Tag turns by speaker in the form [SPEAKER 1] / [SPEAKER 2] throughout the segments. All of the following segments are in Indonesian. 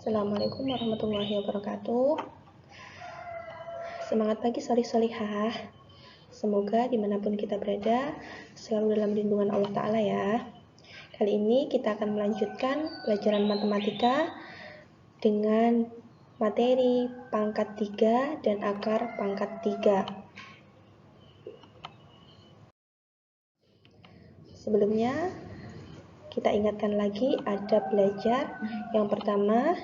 [SPEAKER 1] Assalamualaikum warahmatullahi wabarakatuh. Semangat pagi solih-solihah. Semoga dimanapun kita berada selalu dalam lindungan Allah Ta'ala ya. Kali ini kita akan melanjutkan pelajaran matematika dengan materi pangkat 3 dan akar pangkat 3. Sebelumnya kita ingatkan lagi adab belajar. Yang pertama,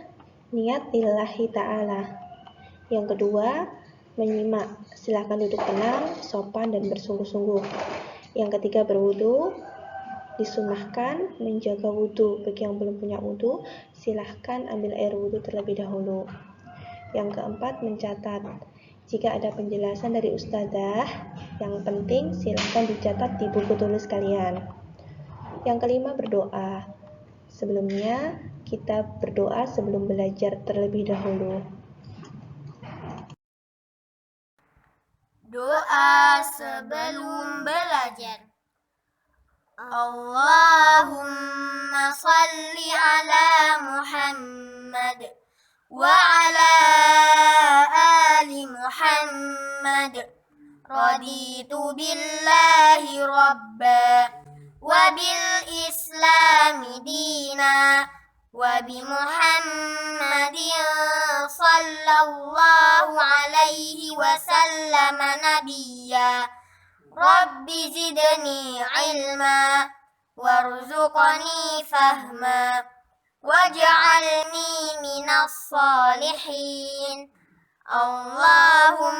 [SPEAKER 1] niat lillahi ta'ala. Yang kedua, menyimak. Silahkan duduk tenang, sopan, dan bersungguh-sungguh. Yang ketiga, berwudu. Disunahkan menjaga wudu. Bagi yang belum punya wudu, silahkan ambil air wudu terlebih dahulu. Yang keempat, mencatat. Jika ada penjelasan dari ustadzah yang penting, silahkan dicatat di buku tulis kalian. Yang kelima, berdoa. Sebelumnya, kita berdoa sebelum belajar terlebih dahulu.
[SPEAKER 2] Doa sebelum belajar. Allahumma salli ala Muhammad wa ala ali Muhammad. Raditu billahi rabba wa bil islami dina wa bi Muhammadin sallallahu alaihi wasallam nabiyya. Rabbi zidni ilma warzuqni fahma waj'alni minas salihin. Allahumma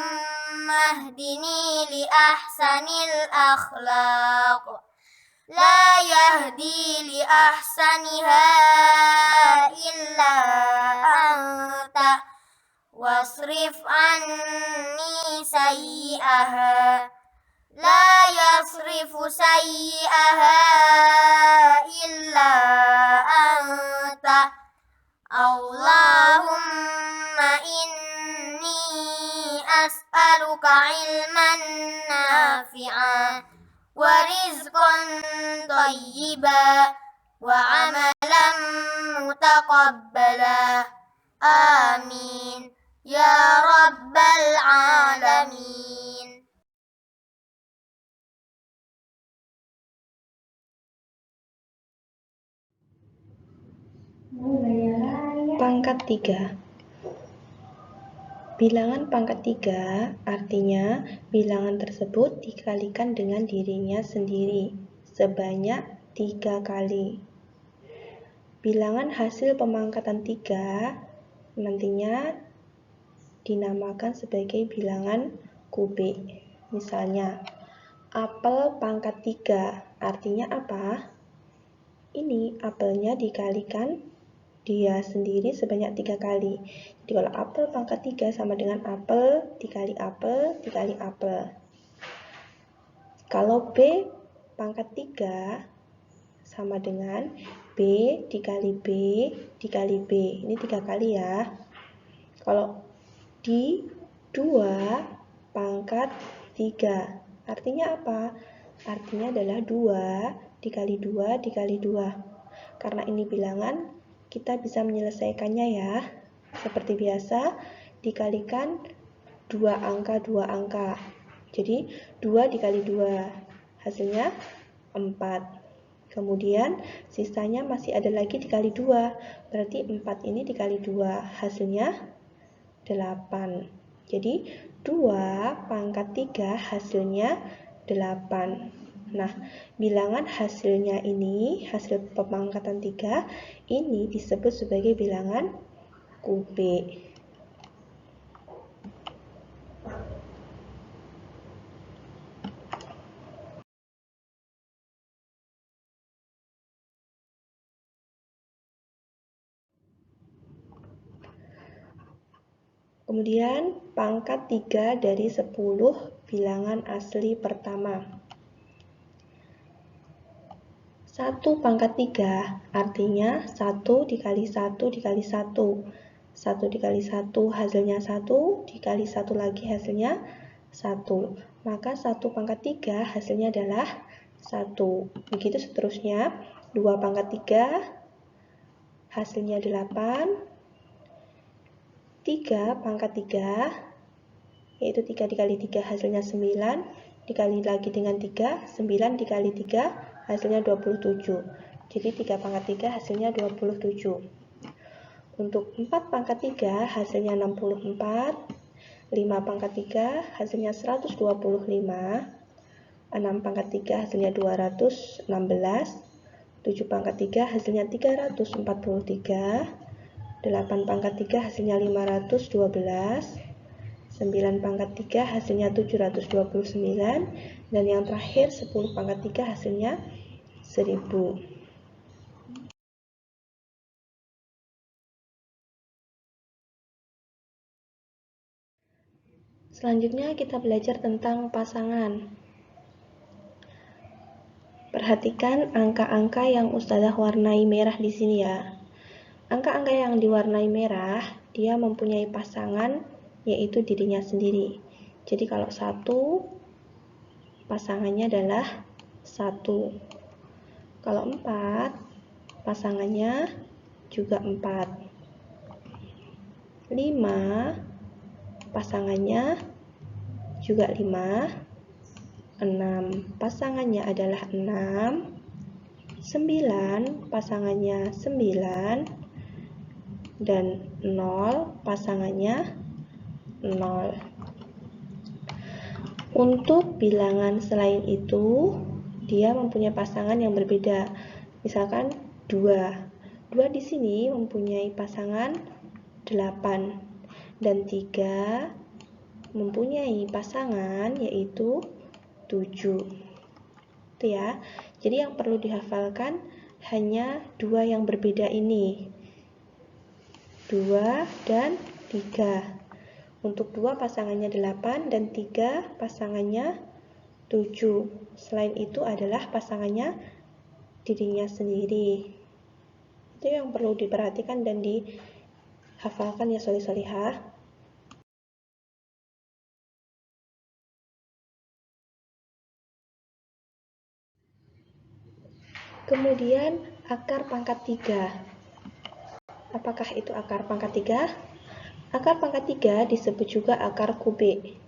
[SPEAKER 2] hdini li ahsanil akhlaq la yahdi li ahsaniha illa anta wasrif anni sayyi'aha la yasrifu sayyi'aha illa anta. Allahumma inni as'aluka ilman nafi'a wa rizqan thayyiba wa amalan mutaqabbala. Amin ya rabbal alamin.
[SPEAKER 1] Pangkat 3. Bilangan pangkat 3 artinya bilangan tersebut dikalikan dengan dirinya sendiri sebanyak 3 kali. Bilangan hasil pemangkatan 3 nantinya dinamakan sebagai bilangan kubik. Misalnya, apel pangkat 3 artinya apa? Ini apelnya dikalikan dia sendiri sebanyak 3 kali. Jadi kalau apel pangkat 3 sama dengan apel dikali apel dikali apel. Kalau B pangkat 3 sama dengan B dikali B dikali B. Ini 3 kali ya. Kalau di 2 pangkat 3 artinya apa? Artinya adalah 2 dikali 2 dikali 2. Karena ini bilangan, kita bisa menyelesaikannya ya. Seperti biasa, dikalikan 2 angka 2 angka. Jadi 2 dikali 2 hasilnya 4. Kemudian sisanya masih ada lagi dikali 2. Berarti 4 ini dikali 2 hasilnya 8. Jadi 2 pangkat 3 hasilnya 8. Nah, bilangan hasilnya ini, hasil pemangkatan 3, ini disebut sebagai bilangan kubik. Kemudian pangkat 3 dari 10 bilangan asli pertama. 1 pangkat 3 artinya 1 dikali 1 dikali 1. 1 dikali 1 hasilnya 1, dikali 1 lagi hasilnya 1. Maka 1 pangkat 3 hasilnya adalah 1. Begitu seterusnya. 2 pangkat 3 hasilnya 8. 3 pangkat 3, yaitu 3 dikali 3 hasilnya 9, dikali lagi dengan 3, 9 dikali 3 hasilnya 27. Jadi 3 pangkat 3 hasilnya 27. Untuk 4 pangkat 3 hasilnya 64, 5 pangkat 3 hasilnya 125, 6 pangkat 3 hasilnya 216, 7 pangkat 3 hasilnya 343, 8 pangkat 3 hasilnya 512, 9 pangkat 3 hasilnya 729, dan yang terakhir 10 pangkat 3 hasilnya 1000. Selanjutnya kita belajar tentang pasangan. Perhatikan angka-angka yang Ustazah warnai merah di sini ya. Angka-angka yang diwarnai merah, dia mempunyai pasangan yaitu dirinya sendiri. Jadi kalau 1, pasangannya adalah 1. Kalau 4, pasangannya juga 4. 5, pasangannya juga 5. 6, pasangannya adalah 6. 9, pasangannya 9. Dan 0, pasangannya 0. Untuk bilangan selain itu, dia mempunyai pasangan yang berbeda. Misalkan 2. 2 di sini mempunyai pasangan 8. Dan 3 mempunyai pasangan yaitu 7. Itu ya. Jadi yang perlu dihafalkan hanya 2 yang berbeda ini. 2 dan 3. Untuk 2 pasangannya 8 dan 3 pasangannya 7. Selain itu adalah pasangannya dirinya sendiri. Itu yang perlu diperhatikan dan dihafalkan ya solih-solihah. Kemudian akar pangkat 3. Apakah itu akar pangkat 3? Akar pangkat 3 disebut juga akar kubik.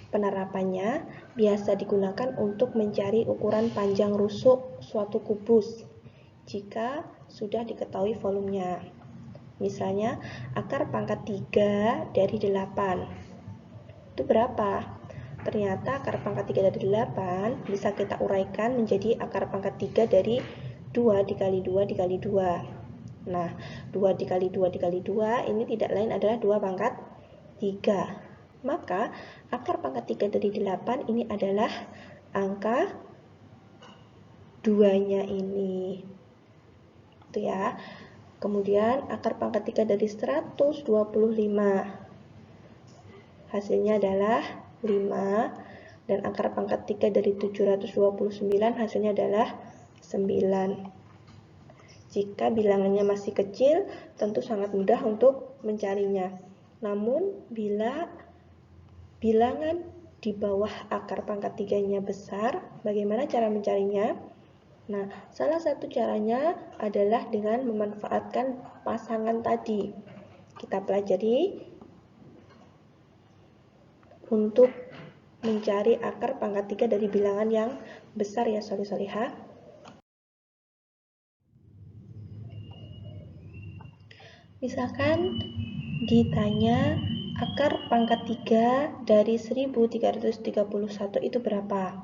[SPEAKER 1] Penerapannya biasa digunakan untuk mencari ukuran panjang rusuk suatu kubus jika sudah diketahui volumenya. Misalnya akar pangkat 3 dari 8. Itu berapa? Ternyata akar pangkat 3 dari 8 bisa kita uraikan menjadi akar pangkat 3 dari 2 dikali 2 dikali 2. Nah, 2 dikali 2 dikali 2 ini tidak lain adalah 2 pangkat 3. Maka akar pangkat 3 dari 8 ini adalah angka 2-nya ini. Itu ya. Kemudian akar pangkat 3 dari 125. Hasilnya adalah 5, dan akar pangkat 3 dari 729 hasilnya adalah 9. Jika bilangannya masih kecil, tentu sangat mudah untuk mencarinya. Namun, bila bilangan di bawah akar pangkat 3-nya besar, bagaimana cara mencarinya? Nah, salah satu caranya adalah dengan memanfaatkan pasangan tadi. Kita pelajari untuk mencari akar pangkat 3 dari bilangan yang besar ya solih-solihah. Misalkan ditanya akar pangkat 3 dari 1331 itu berapa?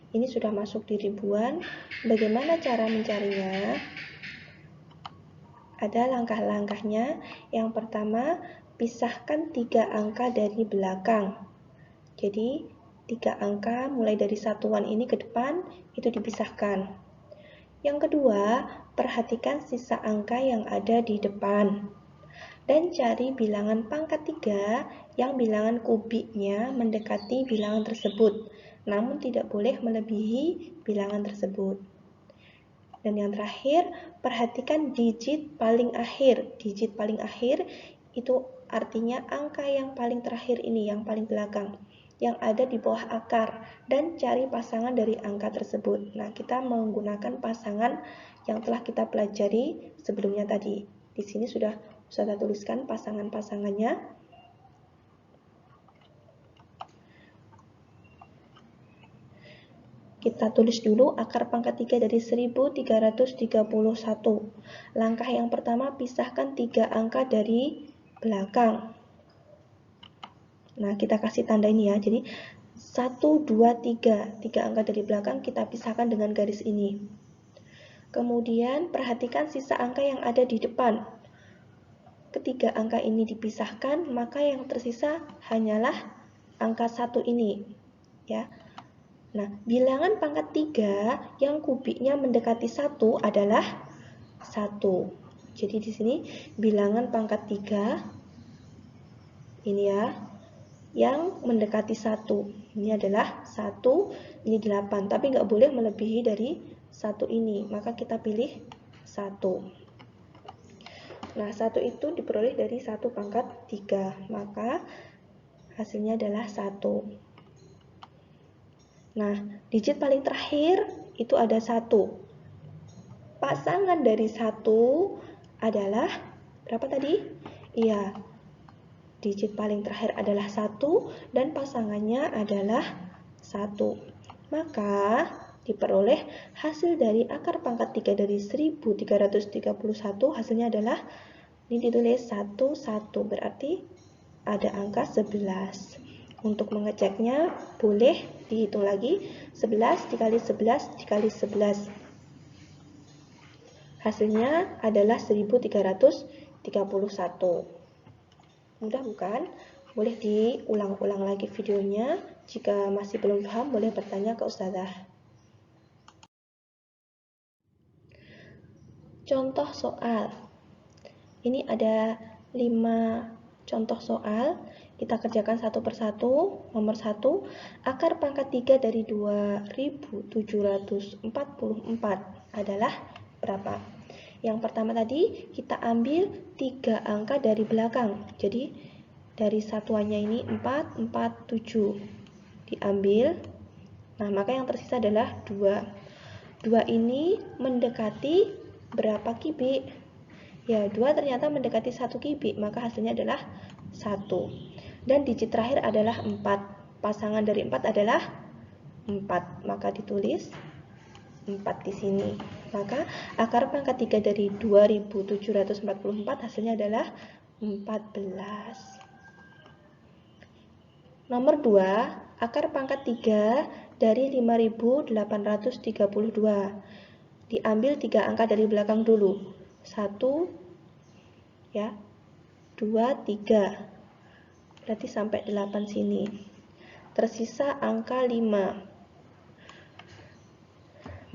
[SPEAKER 1] Ini sudah masuk di ribuan. Bagaimana cara mencarinya? Ada langkah-langkahnya. Yang pertama, pisahkan 3 angka dari belakang. Jadi 3 angka mulai dari satuan ini ke depan itu dipisahkan. Yang kedua, perhatikan sisa angka yang ada di depan. Dan cari bilangan pangkat 3 yang bilangan kubiknya mendekati bilangan tersebut, namun tidak boleh melebihi bilangan tersebut. Dan yang terakhir, perhatikan digit paling akhir. Digit paling akhir itu artinya angka yang paling terakhir ini, yang paling belakang, yang ada di bawah akar, dan cari pasangan dari angka tersebut. Nah, kita menggunakan pasangan yang telah kita pelajari sebelumnya tadi. Di sini sudah Ustazah tuliskan pasangan-pasangannya. Kita tulis dulu akar pangkat 3 dari 1331. Langkah yang pertama, pisahkan 3 angka dari belakang. Nah, kita kasih tanda ini ya. Jadi 1, 2, 3. 3 angka dari belakang kita pisahkan dengan garis ini. Kemudian perhatikan sisa angka yang ada di depan. Ketiga angka ini dipisahkan, maka yang tersisa hanyalah angka 1 ini. Ya. Nah, bilangan pangkat 3 yang kubiknya mendekati 1 adalah 1. Jadi di sini bilangan pangkat 3 ini ya, yang mendekati 1. Ini adalah 1, ini 8. Tapi nggak boleh melebihi dari 1 ini. Maka kita pilih 1. Nah, 1 itu diperoleh dari 1 pangkat 3. Maka hasilnya adalah 1. Nah, digit paling terakhir itu ada 1. Pasangan dari 1 adalah berapa tadi? Iya, digit paling terakhir adalah 1 dan pasangannya adalah 1. Maka diperoleh hasil dari akar pangkat 3 dari 1331 hasilnya adalah, ini ditulis 1, berarti ada angka 11. Untuk mengeceknya boleh dihitung lagi 11 dikali 11 dikali 11. Hasilnya adalah 1331. Mudah bukan? Boleh diulang-ulang lagi videonya. Jika masih belum paham boleh bertanya ke ustazah. Contoh soal. Ini ada 5 contoh soal. Kita kerjakan satu persatu. Nomor 1, akar pangkat 3 dari 2744 adalah berapa? Yang pertama tadi kita ambil 3 angka dari belakang. Jadi dari satuannya ini 4, 4, 7 diambil. Nah, maka yang tersisa adalah 2. 2 ini mendekati berapa kibik? Ya, 2 ternyata mendekati 1 kibik, maka hasilnya adalah 1. Dan digit terakhir adalah 4. Pasangan dari 4 adalah 4, maka ditulis 4 di sini. Maka akar pangkat 3 dari 2744 hasilnya adalah 14. Nomor 2, akar pangkat 3 dari 5832. Diambil 3 angka dari belakang dulu. 1 ya, 2, 3. Berarti sampai 8 sini. Tersisa angka 5.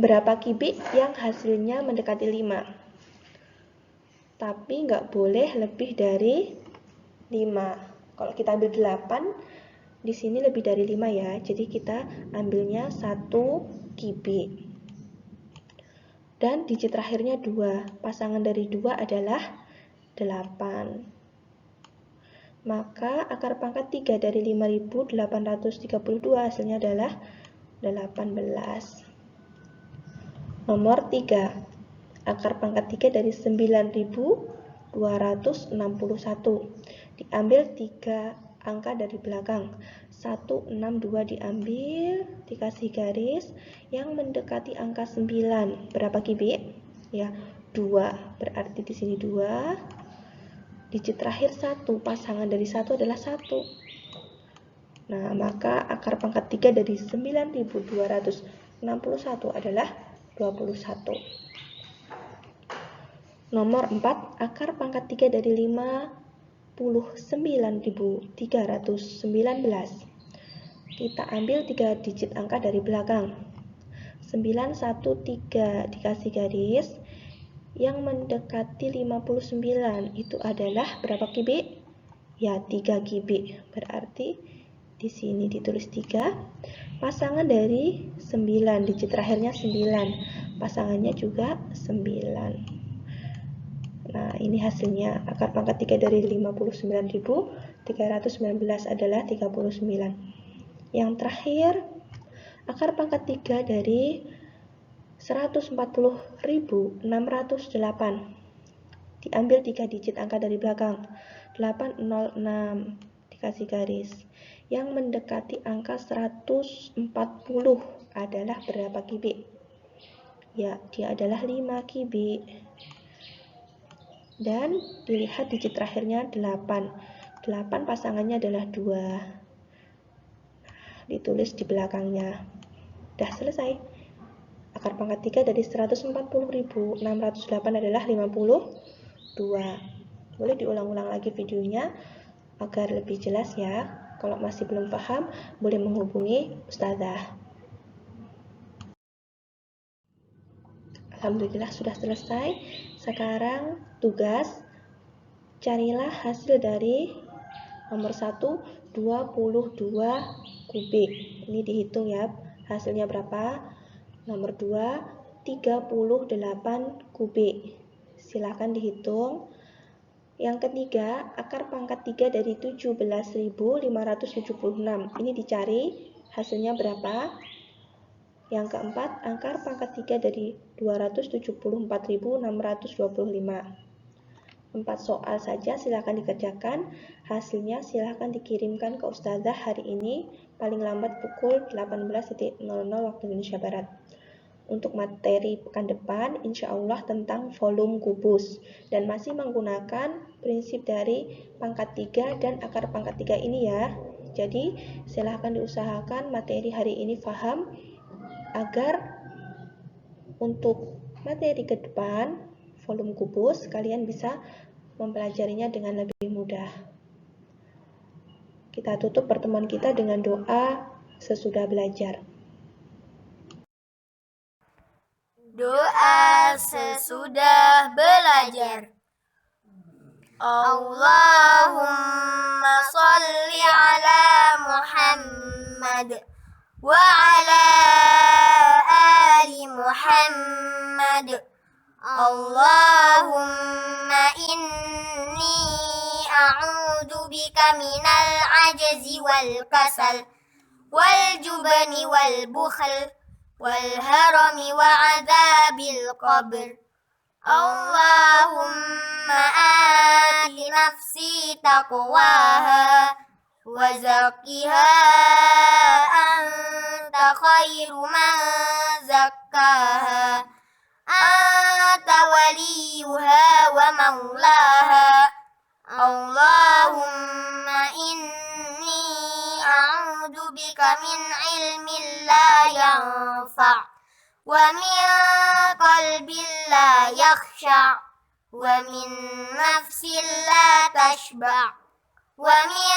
[SPEAKER 1] Berapa kibik yang hasilnya mendekati 5? Tapi nggak boleh lebih dari 5. Kalau kita ambil 8, di sini lebih dari 5 ya. Jadi kita ambilnya 1 kibik. Dan digit terakhirnya 2. Pasangan dari 2 adalah 8. Maka akar pangkat 3 dari 5832 hasilnya adalah 18. Nomor 3, akar pangkat 3 dari 9261. Diambil 3 angka dari belakang. 162 diambil, dikasih garis yang mendekati angka 9. Berapa kibik? Ya, 2. Berarti di sini 2. Digit terakhir 1, pasangan dari 1 adalah 1. Nah, maka akar pangkat 3 dari 9261 adalah 21. Nomor 4, akar pangkat 3 dari 59.319. Kita ambil 3 digit angka dari belakang. 913 dikasih garis. Yang mendekati 59 itu adalah berapa kibik? Ya, 3 kibik. Berarti di sini ditulis 3. Pasangan dari 9, digit terakhirnya 9. Pasangannya juga 9. Nah, ini hasilnya. Akar pangkat 3 dari 59.319 adalah 39. Yang terakhir, akar pangkat 3 dari 140.608. Diambil 3 digit angka dari belakang. 806 dikasih garis. Yang mendekati angka 140 adalah berapa kibik? Ya, dia adalah 5 kibik. Dan dilihat digit terakhirnya 8. 8 pasangannya adalah 2. Ditulis di belakangnya. Udah selesai. Akar pangkat 3 dari 140.608 adalah 52. Boleh diulang-ulang lagi videonya agar lebih jelas ya. Kalau masih belum paham, boleh menghubungi Ustazah. Alhamdulillah sudah selesai. Sekarang tugas, carilah hasil dari nomor 1, 22 kubik. Ini dihitung ya, hasilnya berapa? Nomor 2, 38 kubik. Silahkan dihitung. Yang ketiga, akar pangkat 3 dari 17.576. Ini dicari hasilnya berapa? Yang keempat, akar pangkat 3 dari 274.625. 4 soal saja, silahkan dikerjakan. Hasilnya silahkan dikirimkan ke Ustazah hari ini, paling lambat pukul 18.00 waktu Indonesia Barat. Untuk materi pekan depan, insya Allah tentang volume kubus, dan masih menggunakan prinsip dari pangkat 3 dan akar pangkat 3 ini ya. Jadi silahkan diusahakan materi hari ini paham, agar untuk materi ke depan volume kubus kalian bisa mempelajarinya dengan lebih mudah. Kita tutup pertemuan kita dengan doa sesudah belajar.
[SPEAKER 2] Doa sesudah belajar. Allahumma sholli ala Muhammad wa ala ali Muhammad. Allahumma inni a'udzu bika minal ajzi wal kasal wal jubni wal bukhl wal harami wa adzabil qabr. Allahumma ati nafsi taqwaha wa zakkiha anta khairu man zakkaha anta waliyuha wa maulaha. Allahumma inni a'udzu bika min ilmin la yanfa' wa min qalbin la yakhsha' wa min nafsin la tashba' wa min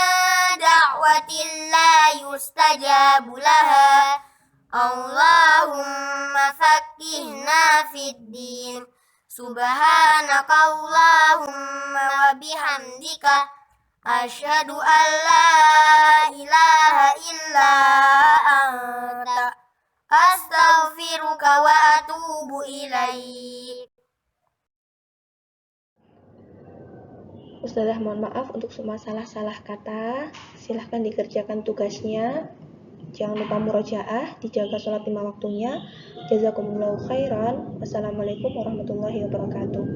[SPEAKER 2] da'watin la yustajabu laha. Allahumma faqqihna fid din. Subhanaka Allahumma wa bihamdika asyhadu an la ilaha illa anta astaghfiruka wa atubu ilaik.
[SPEAKER 1] Ustazah mohon maaf untuk semua salah-salah kata. Silahkan dikerjakan tugasnya. Jangan lupa murojaah, dijaga sholat 5 waktunya. Jazakumullahu khairan. Wassalamualaikum warahmatullahi wabarakatuh.